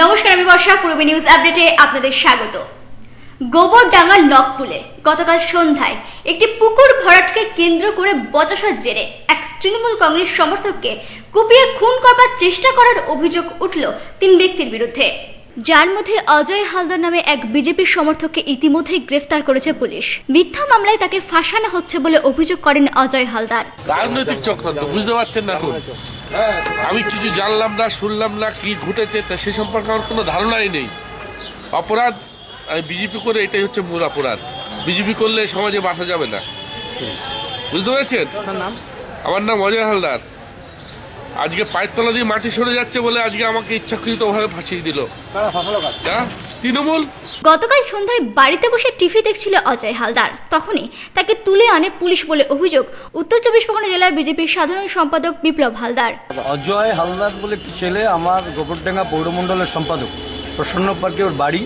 নমস্কার, আমি বর্ষা। পূর্ব নিউজ আপডেটে আপনাদের স্বাগত। গোবরডাঙ্গার নকপুলে গতকাল সন্ধ্যায় একটি পুকুর ভরাটকে কেন্দ্র করে বচসার জেরে এক তৃণমূল কংগ্রেস সমর্থককে কুপিয়ে খুন করবার চেষ্টা করার অভিযোগ উঠল 3 ব্যক্তির বিরুদ্ধে, যার মধ্যে অজয় হালদার নামে এক বিজেপির সমর্থককে ইতিমধ্যেই গ্রেফতার করেছে পুলিশ। মিথ্যা মামলায় তাকে ফাঁসানো হচ্ছে বলে অভিযোগ করেন অজয় হালদার। রাজনৈতিক চক্রান্ত, বুঝতে পারছেন না? এখন আমি কিছু জানলাম না, শুনলাম না, কি ঘটেছে তা সে সম্পর্কে আমার কোনো ধারণাই নেই। অপরাধ আমি বিজেপি করে, এটাই হচ্ছে মূল অপরাধ। বিজেপি করলে সমাজে বাঁচা যাবে না, বুঝতে পেরেছেন? আমার নাম অজয় হালদার। আজকে পায়ের তলা দিয়ে মাটি সরে যাচ্ছে বলে আজকে আমাকে ইচ্ছাকৃতভাবে ফাঁসিয়ে দিল তৃণমূল। গতকাল সন্ধ্যায় বাড়িতে বসে টিভি দেখছিল অজয় হালদার, তখনই তাকে তুলে আনে পুলিশ বলে অভিযোগ উত্তর 24 পরগনা জেলার বিজেপির সাধারণ সম্পাদক বিপ্লব হালদার। অজয় হালদার বলে একটি ছেলে, আমার গোবরডাঙ্গা পৌরমণ্ডলের সম্পাদক, প্রসন্ন পার্কে ওর বাড়ি।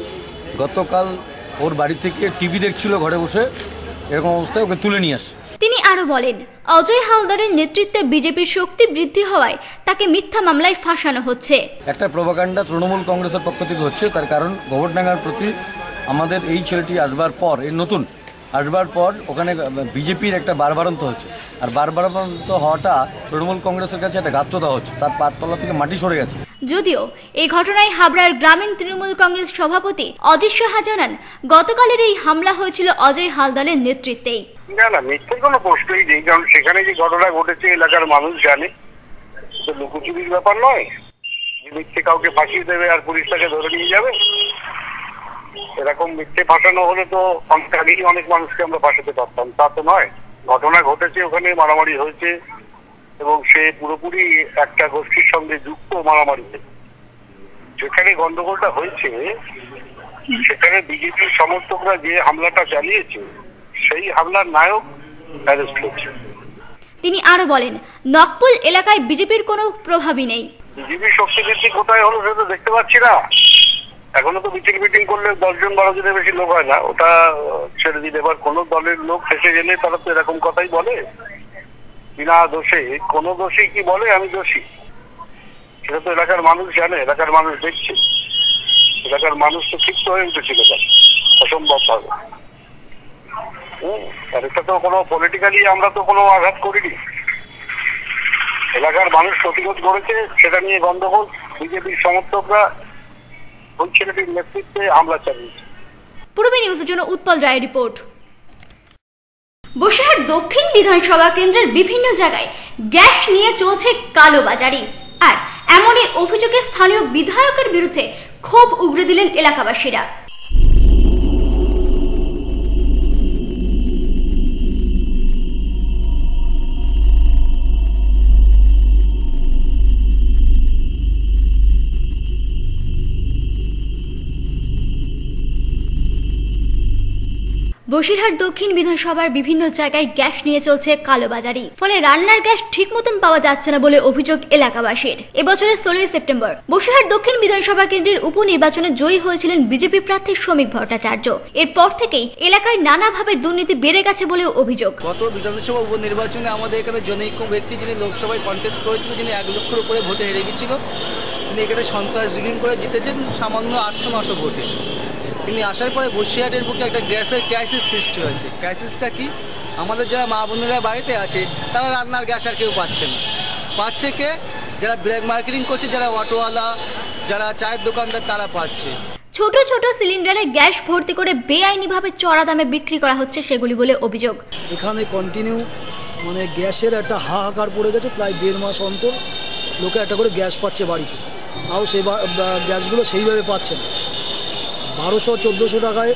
গতকাল ওর বাড়ি থেকে টিভি দেখছিল ঘরে বসে, এরকম অবস্থায় ওকে তুলে নিয়ে আসে। তিনি আরো বলেন, অজয় হালদারের নেতৃত্বে বিজেপির শক্তি বৃদ্ধি হওয়ায় তাকে মিথ্যা মামলায় ফাঁসানো হচ্ছে। একটা প্রোপাগান্ডা তৃণমূল কংগ্রেসের পক্ষ থেকে হচ্ছে, তার কারণ গোবরডাঙ্গার প্রতি আমাদের এই ছেলেটি আসবার পর, এই নতুন আসবার পর ওখানে বিজেপির একটা বারবারন্ত হচ্ছে, আর বারবারন্ত হওয়াটা তৃণমূল কংগ্রেসের কাছে একটা গাত্রতা হচ্ছে, তার পাততলা থেকে মাটি সরে গেছে। যদিও এই ঘটনায় হাবড়ার গ্রামীণ তৃণমূল কংগ্রেস সভাপতি অজিত সাহা জানান, গতকালের এই হামলা হয়েছিল অজয় হালদারের নেতৃত্বেই। না, মিথ্যের কোনো প্রশ্নই নেই, কারণ সেখানে যে ঘটনা ঘটেছে এলাকার মানুষ জানে। তো লুকোচুরির ব্যাপার নয় যে মিথ্যে কাউকে ফাঁসিয়ে দেবে আর পুলিশ তাকে ধরে নিয়ে যাবে। এরকম মিথ্যে ফাঁসানো হলে তো অনেক আগেই অনেক মানুষকে আমরা ফাঁসাতে পারতাম, তা তো নয়। ঘটনা ঘটেছে, ওখানে মারামারি হয়েছে এবং সে পুরোপুরি একটা গোষ্ঠীর সঙ্গে যুক্ত মারামারিতে। যেখানে গন্ডগোলটা হয়েছে সেখানে বিজেপির সমর্থকরা যে হামলাটা চালিয়েছে সেই হামলার নায়ক অ্যারেস্ট হয়েছে। তিনি আরো বলেন, নকপুল এলাকায় বিজেপির কোনো প্রভাবই নেই। বিজেপির শক্তি বৃদ্ধি কোথায় হলো সেটা দেখতে পাচ্ছি না। এখনো তো মিটিং করলে 10 জন 12 জনের বেশি লোক হয় না, ওটা ছেড়ে দিলে এবার কোন দলের লোক ফেসে গেলে তারা তো এরকম কথাই বলে, বিনা দোষে। কোন দোষী কি বলে আমি দোষী, সেটা তো এলাকার মানুষ জানে, এলাকার মানুষ দেখছে। এলাকার মানুষ তো ক্ষিপ্ত হয়ে উঠেছিল, অসম্ভব ভাবে। আর এটা তো কোনো পলিটিক্যালি আমরা তো কোনো আঘাত করিনি, এলাকার মানুষ প্রতিরোধ করেছে, সেটা নিয়ে গন্ডগোল। বিজেপির সমর্থকরা ওই ছেলেটির নেতৃত্বে হামলা চালিয়েছে। পূর্ব নিউজের জন্য উৎপল রায়ের রিপোর্ট। বসিরহাট দক্ষিণ বিধানসভা কেন্দ্রের বিভিন্ন জায়গায় গ্যাস নিয়ে চলছে কালোবাজারি, আর এমনই অভিযোগে স্থানীয় বিধায়কের বিরুদ্ধে ক্ষোভ উগরে দিলেন এলাকাবাসীরা। বসিরহাট দক্ষিণ বিধানসভার বিভিন্ন জায়গায় গ্যাস নিয়ে চলছে কালোবাজারি, ফলে রান্নার গ্যাস ঠিক মতন পাওয়া যাচ্ছে না বলে অভিযোগ এলাকাবাসীর। এবছরের 16 সেপ্টেম্বর বসিরহাট দক্ষিণ বিধানসভা কেন্দ্রের উপনির্বাচনে জয়ী হয়েছিলেন বিজেপি প্রার্থী শ্রমিক ভট্টাচার্য। এরপর থেকেই এলাকায় নানাভাবে দুর্নীতি বেড়ে গেছে বলে অভিযোগ। গত বিধানসভা উপনির্বাচনে আমাদের এখানে জনৈক ব্যক্তি, যিনি লোকসভায় কন্টেস্ট করেছিল, যিনি 1 লক্ষের উপরে ভোটে হেরে গেছিল, তিনি এখানে সন্ত্রাস ডিগিং করে জিতেছেন সামান্য 800-900 ভোটে। তিনি আসার পরে বসিরহাটের বুকে একটা গ্যাসের ক্রাইসিস সৃষ্টি হয়েছে। ক্রাইসিসটা কি? আমাদের যারা মা বোনেরা বাড়িতে আছে তারা রান্নার গ্যাস আর কেউ পাচ্ছে না। পাচ্ছে কে? যারা ব্ল্যাক মার্কেটিং করছে, যারা অটোওয়ালা, যারা চায়ের দোকানদার, তারা পাচ্ছে। ছোট ছোট সিলিন্ডারে গ্যাস ভর্তি করে বেআইনিভাবে চড়া দামে বিক্রি করা হচ্ছে সেগুলি বলে অভিযোগ। এখানে কন্টিনিউ গ্যাসের একটা হাহাকার পড়ে গেছে। প্রায় 1.5 মাস অন্তর লোকে একটা করে গ্যাস পাচ্ছে বাড়িতে, তাও সেই গ্যাসগুলো সেইভাবে পাচ্ছে না। 1200-1400 টাকায়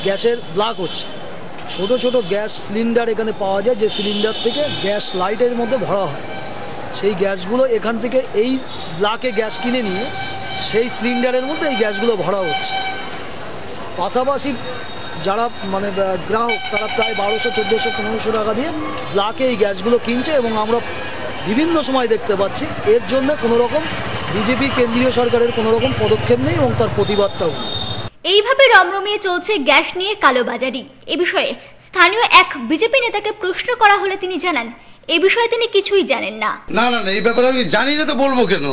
গ্যাসের ব্লাক হচ্ছে। ছোট ছোট গ্যাস সিলিন্ডার এখানে পাওয়া যায়, যে সিলিন্ডার থেকে গ্যাস লাইটের মধ্যে ভরা হয়। সেই গ্যাসগুলো এখান থেকে এই ব্লাকে গ্যাস কিনে নিয়ে সেই সিলিন্ডারের মধ্যে এই গ্যাসগুলো ভরা হচ্ছে। পাশাপাশি যারা গ্রাহক, তারা প্রায় 1200-1400-1500 টাকা দিয়ে ব্লাকে এই গ্যাসগুলো কিনছে, এবং আমরা বিভিন্ন সময় দেখতে পাচ্ছি এর জন্য কোনোরকম বিজেপি কেন্দ্রীয় সরকারের কোনোরকম পদক্ষেপ নেই এবং তার প্রতিবাদটাও নেই। এইভাবে রমরমিয়ে চলছে গ্যাস নিয়ে কালোবাজারি। এ বিষয়ে স্থানীয় এক বিজেপি নেতাকে প্রশ্ন করা হলে তিনি জানান, এই বিষয়ে তিনি কিছুই জানেন না। না না না, এই ব্যাপারে আমি জানি না তো বলবো কেন?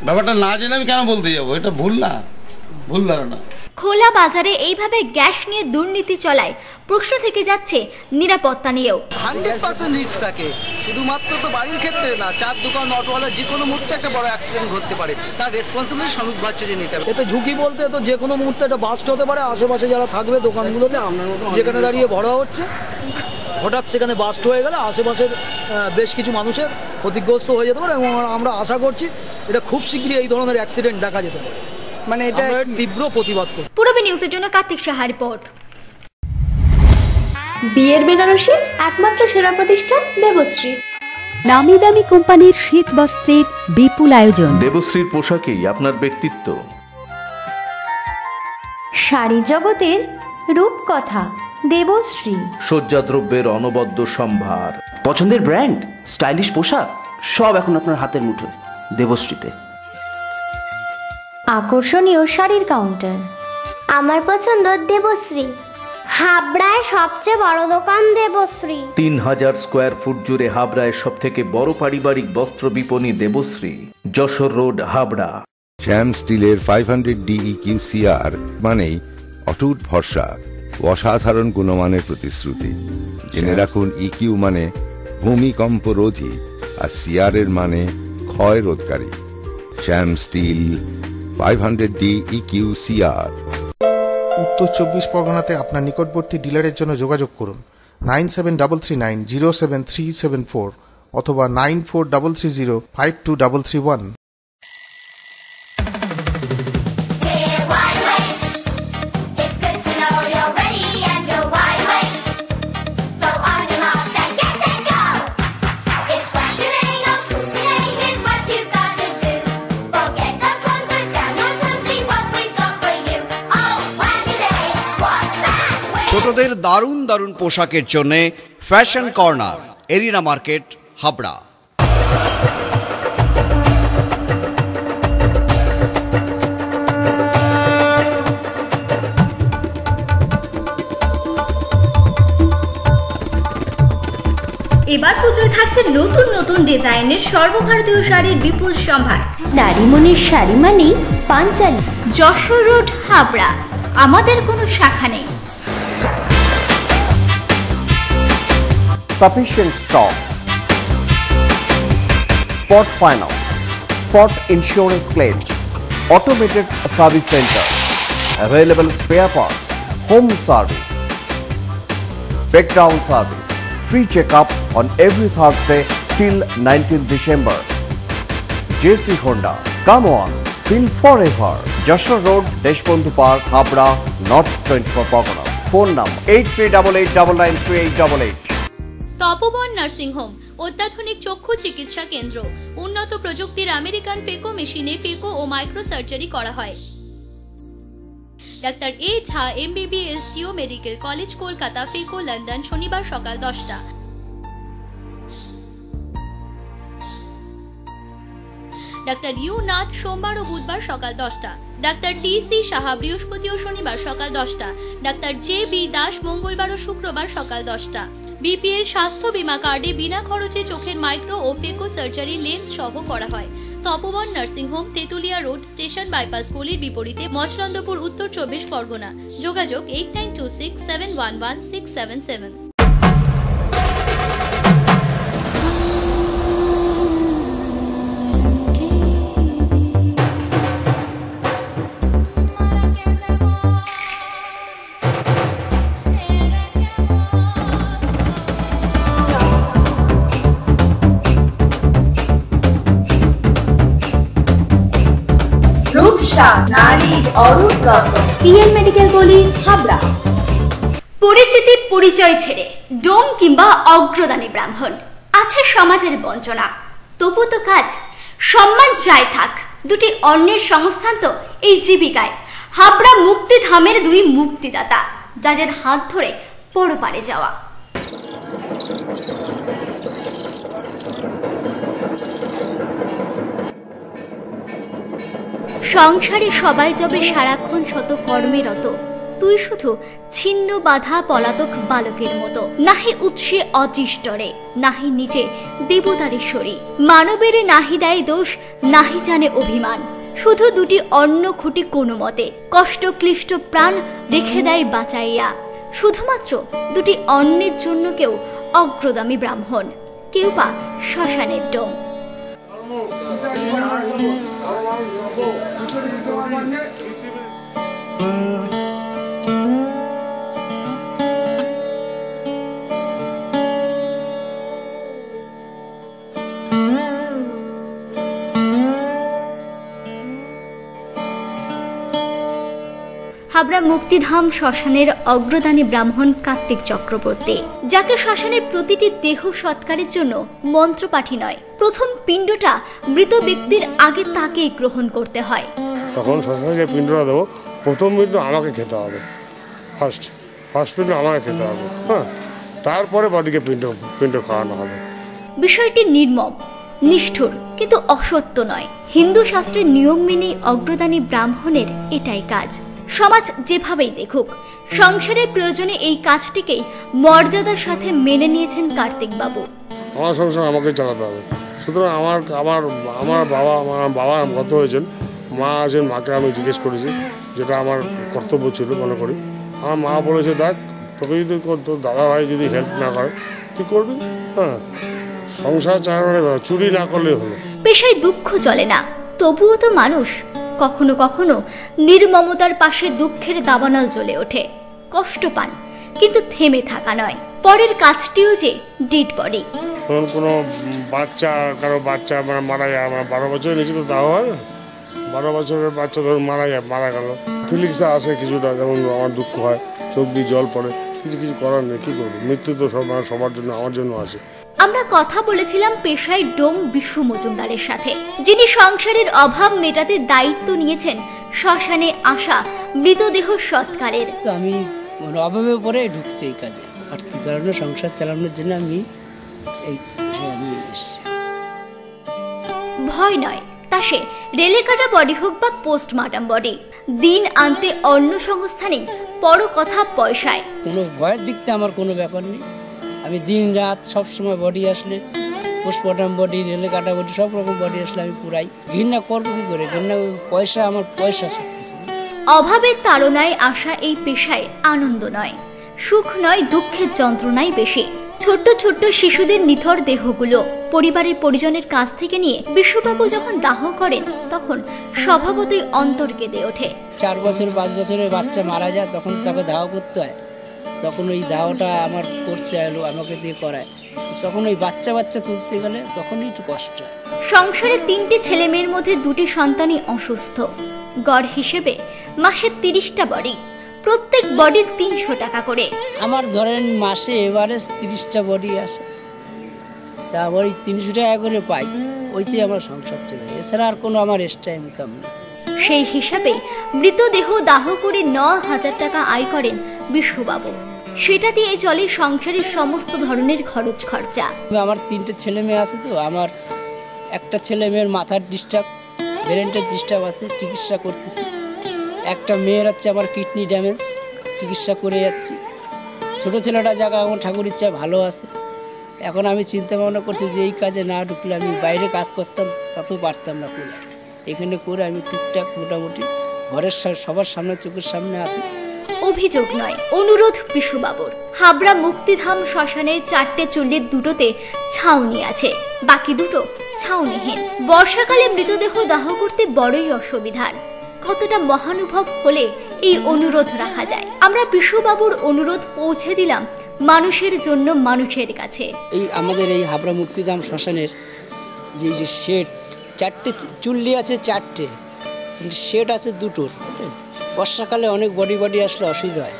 ব্যাপারটা না জেনে আমি কেন বলতে যাবো? এটা ভুল না, ভুল ধারণা। খোলা বাজারে এইভাবে গ্যাস নিয়ে দুর্নীতি চলায় প্রশ্ন থেকে যাচ্ছে নিরাপত্তা নিয়েও। 100% রিস্ক থাকে, শুধুমাত্র তো বাড়ির ক্ষেত্রে না, চার দোকান অটোওয়ালা যে কোনো মুহূর্তে একটা বড় অ্যাক্সিডেন্ট ঘটতে পারে, তার রেসপন্সিবিলিটি শ্রমিক বাচ্চাকে নিতে হবে। এতে ঝুঁকি বলতে তো যে কোনো মুহূর্তে একটা বাস্ট হতে পারে, আশেপাশে যারা থাকবে দোকানগুলোতে যেখানে দাঁড়িয়ে ভরা হচ্ছে, হঠাৎ সেখানে বাস্ট হয়ে গেলে আশেপাশের বেশ কিছু মানুষের ক্ষতিগ্রস্ত হয়ে যেতে পারে এবং আমরা আশা করছি এটা খুব শীঘ্রই এই ধরনের অ্যাক্সিডেন্ট দেখা যেতে পারে। মানে এটা তীব্র প্রতিবাদ করি। পূরবী নিউজের জন্য কার্তিক সাহা রিপোর্ট। বিয়ের বেনারসি একমাত্র সেরা প্রতিষ্ঠান দেবশ্রী। নামি দামি কোম্পানির শীত বস্ত্রের বিপুল আয়োজন। দেবশ্রীর পোশাকেই আপনার ব্যক্তিত্ব। শাড়ি জগতের রূপকথা দেবশ্রী। সজ্জাদ্রব্যের অনবদ্য সম্ভার। পছন্দের ব্র্যান্ড, স্টাইলিশ পোশাক সব এখন আপনার হাতের মুঠোয় দেবশ্রীতে। আকর্ষণীয় শাড়ির কাউন্টার। আমার পছন্দ দেবশ্রী। হাবড়ায় সবচেয়ে বড় দোকান দেবশ্রী। 3000 স্কোয়ার ফুট জুড়ে হাবড়ায় সব থেকে বড় পারিবারিক বস্ত্র বিপণী দেবশ্রী, যশোর রোড, হাবড়া। শ্যাম স্টিলের 500 DEQCR মানেই অটুট ভরসা, অসাধারণ গুণমানের প্রতিশ্রুতি। জেনে রাখুন, EQ মানে ভূমিকম্প রোধী আর CR এর মানে ক্ষয় রোধকারী। শ্যাম স্টিল 500 DEQCR। উত্তর 24 পরগনাতে আপনার নিকটবর্তী ডিলারের জন্য যোগাযোগ করুন 9733907374 অথবা 9433052331। ছোটদের দারুণ দারুণ পোশাকের জন্য fashion corner, arena market, Habra. এবার পুজোয় থাকছে নতুন নতুন ডিজাইনের সর্বভারতীয় শাড়ির বিপুল সম্ভার। নারী মনের শাড়ি মানেই পাঞ্চালী। যশোর রোড, হাবড়া। আমাদের কোনো শাখা নেই। Sufficient stock. Spot finance, spot insurance claims, automated service center, available spare parts, home service, breakdown service, free checkup on every Thursday till 19th December. JC Honda, come on, feel forever. Joshua Road, Deshbandhu Park, Habra, North 24 Pagona. Phone number 8388993888. Tapoban nursing home অত্যাধুনিক চক্ষু চিকিৎসা কেন্দ্র। উন্নত প্রযুক্তির American phaco মেশিনে phaco ও micro surgery করা হয়। Doctor এ ঝা MBBS টিও medical college, Kolkata, phaco London, শনিবার সকাল 10টা। ডাক্তার ইউ নাথ সোমবার ও বুধবার সকাল 10টা। ডাক্তার TC সাহা বৃহস্পতি ও শনিবার সকাল 10টা। ডাক্তার JB দাস মঙ্গলবার ও শুক্রবার সকাল 10টা। BPL স্বাস্থ্য বীমা কার্ডে বিনা খরচে চোখের মাইক্রো ও ফেকো সার্জারি লেন্স সহ করা হয়। Tapoban nursing home, Tetulia road, station bypass গলির বিপরীতে, মচনন্দপুর, উত্তর 24 পরগনা। যোগাযোগ 8926711677। PN মেডিকেল গলি, হাবড়া। পরিচিতি পরিচয় ছেড়ে ডোম কিংবা অগ্রদানী ব্রাহ্মণ আছে সমাজের বঞ্চনা। তবু তো কাজ, সম্মান যাই থাক, দুটি অন্যের সংস্থান তো এই জীবিকায়। হাবড়া মুক্তিধামের দুই মুক্তিদাতা, যাদের হাত ধরে পরপারে যাওয়া। সংসারে সবাই যবে সারাক্ষণ শত কর্মে রত, তুই শুধু ছিন্ন বাধা পলাতক বালকের মতো, নাহি উৎসে অদৃষ্টরে, নাহি নিচে দেবতারেশ্বরী, মানবের নাহি দেয় দোষ, নাহি জানে অভিমান, শুধু দুটি অন্ন খুঁটি কোনো মতে, কষ্ট ক্লিষ্ট প্রাণ রেখে দেয় বাঁচাইয়া, শুধুমাত্র দুটি অন্নের জন্য কেউ অগ্রগামী ব্রাহ্মণ, কেউ বা শ্মশানের ডোম। হাবড়া মুক্তিধাম শ্মশানের অগ্রদানী ব্রাহ্মণ কার্তিক চক্রবর্তী, যাকে শ্মশানের প্রতিটি দেহ সৎকারের জন্য মন্ত্রপাঠী নয়, প্রথম পিণ্ডটা মৃত ব্যক্তির আগে তাকেই গ্রহণ করতে হয়। তখন শ্মশানে যে পিণ্ডটা দেবো, প্রথম পিণ্ড আমাকে খেতে হবে, ফার্স্ট পিণ্ড আমাকে খেতে হবে, হ্যাঁ, তারপরে বডিকে পিণ্ড খাওয়ানো হবে। বিষয়টি নির্মম, নিষ্ঠুর, কিন্তু অসত্য নয়। হিন্দু শাস্ত্রের নিয়ম মেনে অগ্রদানী ব্রাহ্মণের এটাই কাজ। সমাজ যেভাবেই দেখুক, সংসারের প্রয়োজনে এই কাজটিকেই মর্যাদার সাথে মেনে নিয়েছেন কার্তিক বাবু। আমার সংসার আমাকে চালাতে হবে, সুতরাং আমার বাবা গত হয়েছেন, মা আছেন, মাকে আমি জিজ্ঞেস করেছি, যেটা আমার কর্তব্য ছিল মনে করি। আমার মা বলেছে, দেখ তোকে যদি তোর দাদা ভাই যদি হেল্প না করে কি করবি, হ্যাঁ, সংসার চালানো চুরি না করলে হলো। পেশায় দুঃখ চলে না, তবুও তো মানুষ কখনো কখনো নির্মমতার পাশে দুঃখের দাবানল জ্বলে ওঠে, কষ্ট পান, কিন্তু থেমে থাকা নয়। পরের কাজটিও যে ডেড বডি। কোনো কারো বাচ্চা মারা যায়, 12 বছরের নিচে তো দাও হয় না, 12 বছরের বাচ্চা ধরুন মারা গেল, ফিলিংসে আসে কিছুটা, যেমন আমার দুঃখ হয়, চোখ দিয়ে জল পড়ে, কিছু করার নেই, কি করবো, মৃত্যু তো সবার জন্য, আমার জন্য আছে। আমরা কথা বলেছিলাম পেশায় ডোম বিশু মজুমদারের সাথে, যিনি সংসারের অভাব মেটাতে দায়িত্ব নিয়েছেন শ্মশানে আসা মৃতদেহ সৎকারের। আমি অভাবের উপরে ঢুকছি এই কাজে, আর কি কারণে সংসার চালানোর জন্য আমি ভয় নয়, তা সে রেলে কাটা বডি হোক বা পোস্টমর্টম বডি, দিন আনতে অন্য সংস্থানে বড় কথা পয়সায়। কোনো ভয়ের দিক থেকে আমার কোনো ব্যাপার নেই, আমি দিন রাত সবসময় বডি আসলে, পোস্টমর্টম বডি, রেলে কাটা বডি, সব রকম বডি আসলে আমি পুরাই। ঘৃণা করবো কি করে, ঘৃণা পয়সা, আমার পয়সা সব কিছু। অভাবের তাড়নায় আসা এই পেশায় আনন্দ নয়, সুখ নয়, দুঃখের যন্ত্রণাই বেশি। ছোট্ট ছোট্ট শিশুদের নিথর দেহগুলো পরিবারের পরিজনের কাছ থেকে নিয়ে বিশ্ববাবু যখন দাহ করেন, তখন স্বভাবতই অন্তর কেঁদে ওঠে। 4 বছর 5 বছরের বাচ্চা মারা যায়, তখন তাকে দাহ করতে হয়, তখন ওই দাহটা আমার করতে এলো, আমাকে দিয়ে করায়, তখন ওই বাচ্চা তুলতে গেলে তখনই একটু কষ্ট হয়। সংসারে 3টে ছেলে মেয়ের মধ্যে 2টি সন্তানই অসুস্থ। গড় হিসেবে মাসে 30টা বডি, প্রত্যেক বডি 300 টাকা করে। আমার ধরেন মাসে এভারেজ 30টা বডি আসে, তারপর 300 টাকা করে পাই, ওইতে আমার সংসার চলে, এছাড়া আর কোনো আমার এক্সট্রা ইনকাম নেই। সেই হিসাবে মৃতদেহ দাহ করে 9,000 টাকা আয় করেন বিশ্ববাবু। সেটা দিয়ে চলে সংসারের সমস্ত ধরনের খরচ খরচা। আমার 3টে ছেলে মেয়ে আছে, তো আমার একটা ছেলে মেয়ের মাথার ডিস্টার্ব, ব্রেনের ডিস্টার্ব আছে, চিকিৎসা করতেছি। একটা মেয়ের হচ্ছে আমার কিডনি ড্যামেজ, চিকিৎসা করে যাচ্ছি। ছোট ছেলেটা জায়গা আমার ঠাকুর ইচ্ছা ভালো আছে। এখন আমি চিন্তা ভাবনা করছি যে এই কাজে না ঢুকলে আমি বাইরে কাজ করতাম, তাতেও পারতাম না করে, এখানে করে আমি টুকটাক মোটামুটি ঘরের সবার সামনে, চোখের সামনে আছি। অভিযোগ নয়, অনুরোধ বিশ্ববাবুর। হাবড়া মুক্তিধাম শ্মশানের 4টে চুল্লির 2টোতে ছাউনি আছে, বাকি 2টো ছাউনিহীন। বর্ষাকালে মৃতদেহ দাহ করতে বড়ই অসুবিধার। কতটা মহানুভব হলে এই অনুরোধ রাখা যায়। আমরা বিশ্ববাবুর অনুরোধ পৌঁছে দিলাম মানুষের জন্য মানুষের কাছে। এই আমাদের এই হাবড়া মুক্তিধাম শ্মশানের যে শেড, 4টে চুল্লি আছে, 4টে শেড আছে 2টোর। বর্ষাকালে অনেক বডি আসলে অসুবিধা হয়।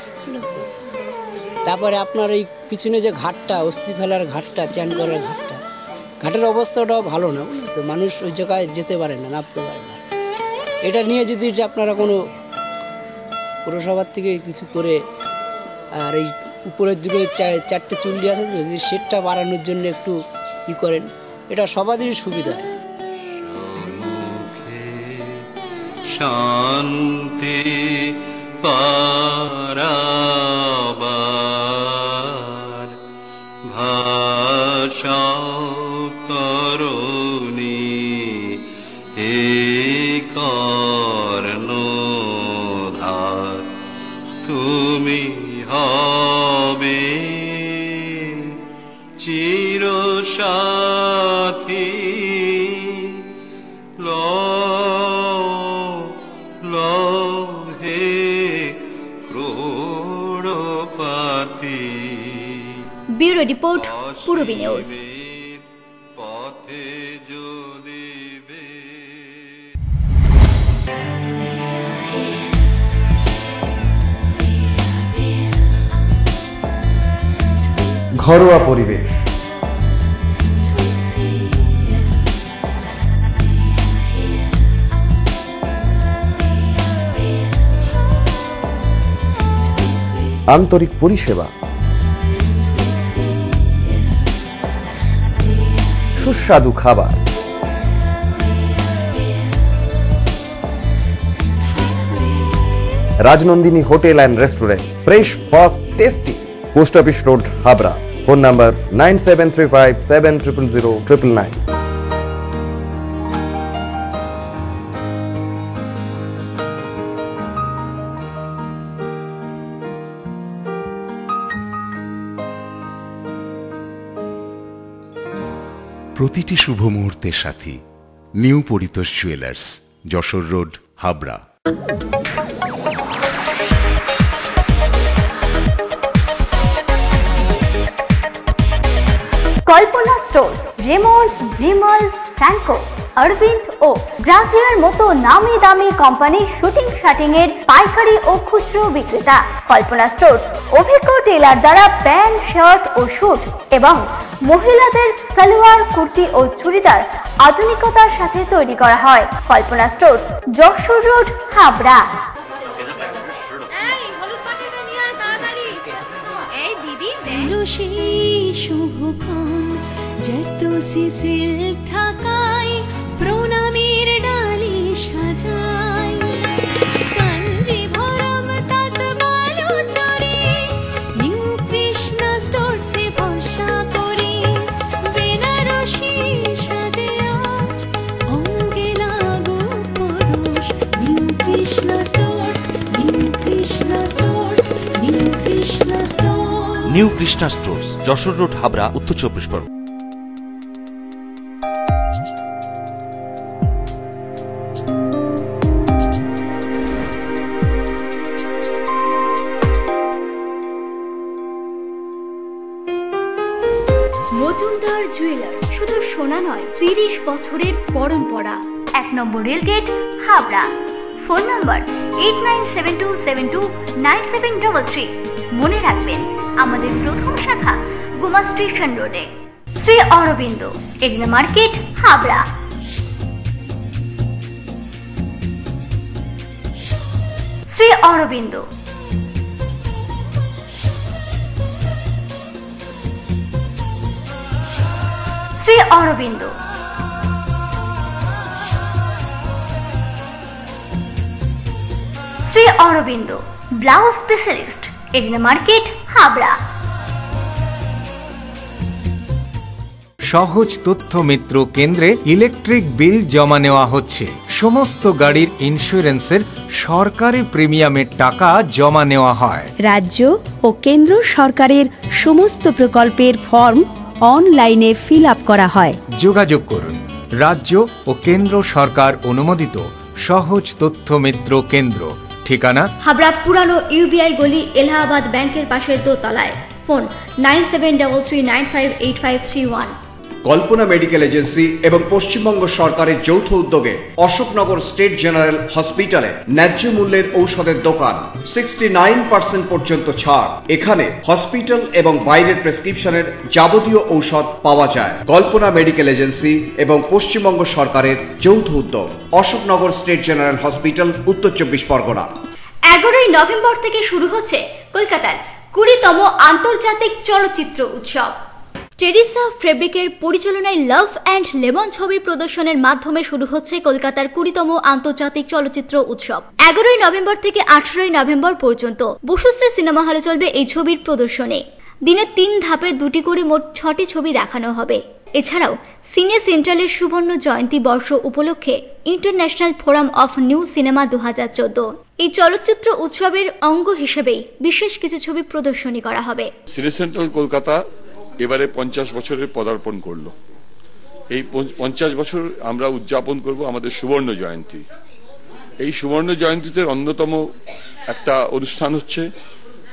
তারপরে আপনার এই পিছনে যে ঘাটটা, অস্থি ফেলার ঘাটটা, চ্যান করার ঘাটটা, ঘাটের অবস্থাটাও ভালো না, তো মানুষ ওই জায়গায় যেতে পারে না, নামতে পারে না। এটা নিয়ে যদি আপনারা কোনো পৌরসভার থেকে কিছু করে, আর এই উপরের 4টে চুল্লি আছে, যদি শেডটা বাড়ানোর জন্য একটু ই করেন, এটা সবারই সুবিধা। শান্তি পারাবার ভাষাও তরুণী হে কর্ণধার তুমি হবে চিরসাথী হে ক্রোড়পাতি। Bureau report Purabi news. পথে জ্বলিবে ঘরোয়া পরিবেশ, আন্তরিক পরিষেবা, সুস্বাদু খাবার, Rajnandini hotel and restaurant, fresh, fast, tasty, post office road, Habra. Phone number 9735700999। প্রতিটি শুভ মুহূর্তের সাথী new Paritosh jewellers, Jessore road, Habra. Kalpana stores, Raymonds, Vimal, Franco, Arvind ও গ্রাসিয়ার মতো নামি দামি কোম্পানির শুটিং শাটিং এর পাইকারি ও খুচরো বিক্রেতা। কল্পনা স্টোর্স অভিজ্ঞ টেলার দ্বারা প্যান্ট, শার্ট ও স্যুট এবং মহিলাদের সালোয়ার, কুর্তি ও চুড়িদার আধুনিকতার সাথে তৈরি করা হয়। কল্পনা স্টোর্স, যশোর রোড, হাবড়া। প্রণামীর ডালি সাজাই কাঞ্জি ভরম তাত বালু চড়ি নিউ কৃষ্ণা স্টোরসে ভরসা করি বেনারসি সাজে আজ অঙ্গে লাগু পুরুষ new Krishna stores, new Krishna stores, new Krishna stores. New Krishna stores, Jessore road, Habra, উত্তর 24 পরগনা। মজুমদার জুয়েলার শুধু সোনা নয়, 30 বছরের পরম্পরা। 1 নম্বর রেলগেট, হাবড়া। ফোন নম্বর 8972729733। মনে রাখবেন, আমাদের প্রথম শাখা গুমা স্টেশন রোডে। Sri Aurobindo, arena market, Habra. Sri Aurobindo, Sri Aurobindo. Sri Aurobindo blouse specialist, arena market, Habra. সহজ তথ্য মিত্র কেন্দ্রে ইলেকট্রিক বিল জমা নেওয়া হচ্ছে। সমস্ত গাড়ির ইন্স্যুরেন্সের সরকারি প্রিমিয়ামের টাকা জমা নেওয়া হয়। রাজ্য ও কেন্দ্র সরকারের সমস্ত প্রকল্পের ফর্ম অনলাইনে ফিল আপ করা হয়। যোগাযোগ করুন রাজ্য ও কেন্দ্র সরকার অনুমোদিত সহজ তথ্য মিত্র কেন্দ্র। ঠিকানা হাবড়া পুরানো ইউবিআই গলি, এলাহাবাদ ব্যাংকের পাশে দোতলায়। ফোন 9733958531। কল্পনা মেডিকেল এজেন্সি এবং পশ্চিমবঙ্গ সরকারের যৌথ উদ্যোগে অশোকনগর স্টেট জেনারেল হসপিটালে ন্যায্য মূল্যের ঔষধের দোকান, 69% পর্যন্ত ছাড়। এখানে হসপিটাল এবং বাইরের প্রেসক্রিপশনের যাবতীয় ঔষধ পাওয়া যায়। কল্পনা মেডিকেল এজেন্সি এবং পশ্চিমবঙ্গ সরকারের যৌথ উদ্যোগ, অশোকনগর স্টেট জেনারেল হসপিটাল, উত্তর 24 পরগনা। 11ই নভেম্বর থেকে শুরু হচ্ছে কলকাতার 20তম আন্তর্জাতিক চলচ্চিত্র উৎসব। টেরিসা ফেব্রিকের পরিচালনায় লাভ অ্যান্ড লেমন ছবির প্রদর্শনের মাধ্যমে শুরু হচ্ছে কলকাতার 20তম আন্তর্জাতিক চলচ্চিত্র উৎসব। 11ই নভেম্বর থেকে 18ই নভেম্বর পর্যন্ত বসুশ্রী সিনেমা হলে চলবে এই ছবির প্রদর্শনী। দিনে 3 ধাপে 2টি করে মোট 6টি ছবি দেখানো হবে। এছাড়াও সিনে সেন্ট্রালের সুবর্ণ জয়ন্তী বর্ষ উপলক্ষে international forum of new cinema 2014 এই চলচ্চিত্র উৎসবের অঙ্গ হিসেবেই বিশেষ কিছু ছবি প্রদর্শনী করা হবে। সিনে সেন্ট্রাল কলকাতা এবারে 50 বছরের পদার্পণ করলো। এই 50 বছর আমরা উদযাপন করব আমাদের সুবর্ণ জয়ন্তী। এই সুবর্ণ জয়ন্তীতে অন্যতম একটা অনুষ্ঠান হচ্ছে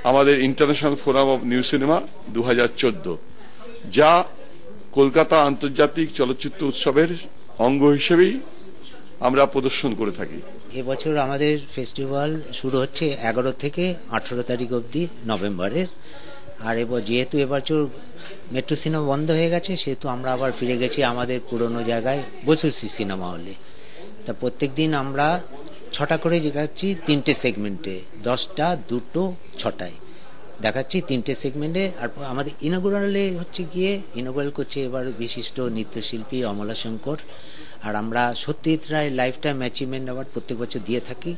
আমাদের international forum of new cinema 2014, যা কলকাতা আন্তর্জাতিক চলচ্চিত্র উৎসবের অঙ্গ হিসেবেই আমরা প্রদর্শন করে থাকি। এবছর আমাদের ফেস্টিভ্যাল শুরু হচ্ছে 11 থেকে 18 তারিখ অবধি নভেম্বরের। আর যেহেতু এবছর মেট্রো সিনেমা বন্ধ হয়ে গেছে, সেহেতু আমরা আবার ফিরে গেছি আমাদের পুরনো জায়গায় বসুশ্রী সিনেমা হলে। তা প্রত্যেক দিন আমরা 6টা করে দেখাচ্ছি 3টে সেগমেন্টে, 10টা, 2টো, 6টায় দেখাচ্ছি 3টে সেগমেন্টে। আর আমাদের ইনগুরালে হচ্ছে গিয়ে ইনগুরাল করছে এবার বিশিষ্ট নৃত্যশিল্পী অমলা শঙ্কর। আর আমরা Satyajit Ray life time achievement award প্রত্যেক বছর দিয়ে থাকি,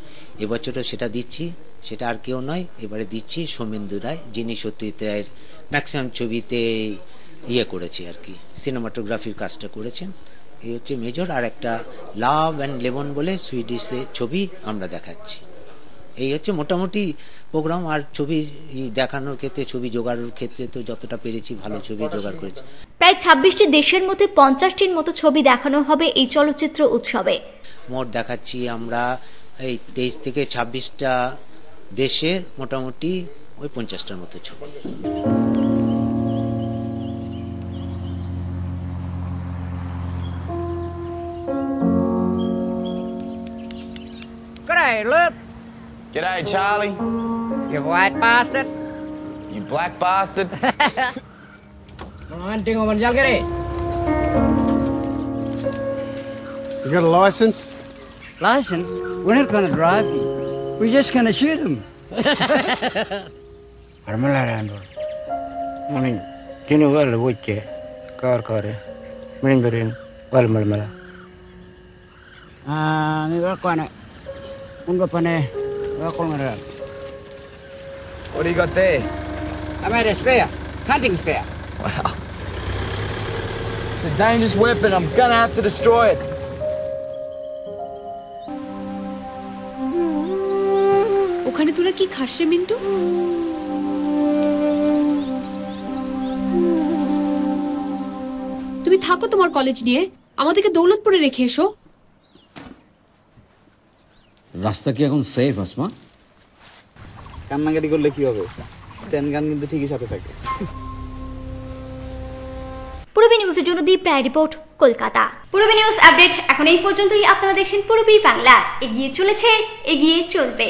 এবছরও সেটা দিচ্ছি। সেটা আর কেউ নয়, এবারে দিচ্ছি সৌমেন্দু রায়, যিনি সত্যজিৎ রায়ের ম্যাক্সিমাম ছবিতে করেছে আর কি, সিনেমাটোগ্রাফির কাজটা করেছেন। এই হচ্ছে মেজর। আর একটা লাভ অ্যান্ড লেমন বলে সুইডিশে ছবি আমরা দেখাচ্ছি। এই হচ্ছে মোটামুটি প্রোগ্রাম। আর ছবি দেখানোর ক্ষেত্রে, ছবি জোগাড়ের ক্ষেত্রে তো যতটা পেরেছি ভালো ছবি জোগাড় করেছি। প্রায় 26টি দেশের মধ্যে 50টির মতো ছবি দেখানো হবে এই চলচ্চিত্র উৎসবে। মোট দেখাচ্ছি আমরা এই 23 থেকে 26টা দেশের মোটামুটি ওই 50টার মতো ছবি। G'day, look. G'day, Charlie. You white bastard. You black bastard. Come on, tingo manjal kere. You got a license? License? We're not gonna drive him. We're just gonna shoot him. Armalarando. Morning. Kini wala wuche. Kar. Mingarin. Wal malmala. Ni wa kwana. Unga pane. Wa kongara. What do you got there? I made a spear. Hunting spear. Wow. It's a dangerous weapon. I'm gonna have to destroy it. ওখানে তোরা কি খাস রে মিন্টু? তুমি থাকো তোমার college নিয়ে, আমাদেরকে দৌলতপুরে রেখে এসো। রাস্তা কি এখন সেফ আসমা? কান্নাকাটি করলে কি হবে? স্ট্যান্ড গান কিন্তু ঠিকই সাথে থাকে। পূর্বী নিউজের জন্য দীপ রায় রিপোর্ট, কলকাতা। পূর্বী নিউজ আপডেট এখন এই পর্যন্তই। আপনারা দেখছেন পূর্বী বাংলা। এগিয়ে চলেছে, এগিয়ে চলবে।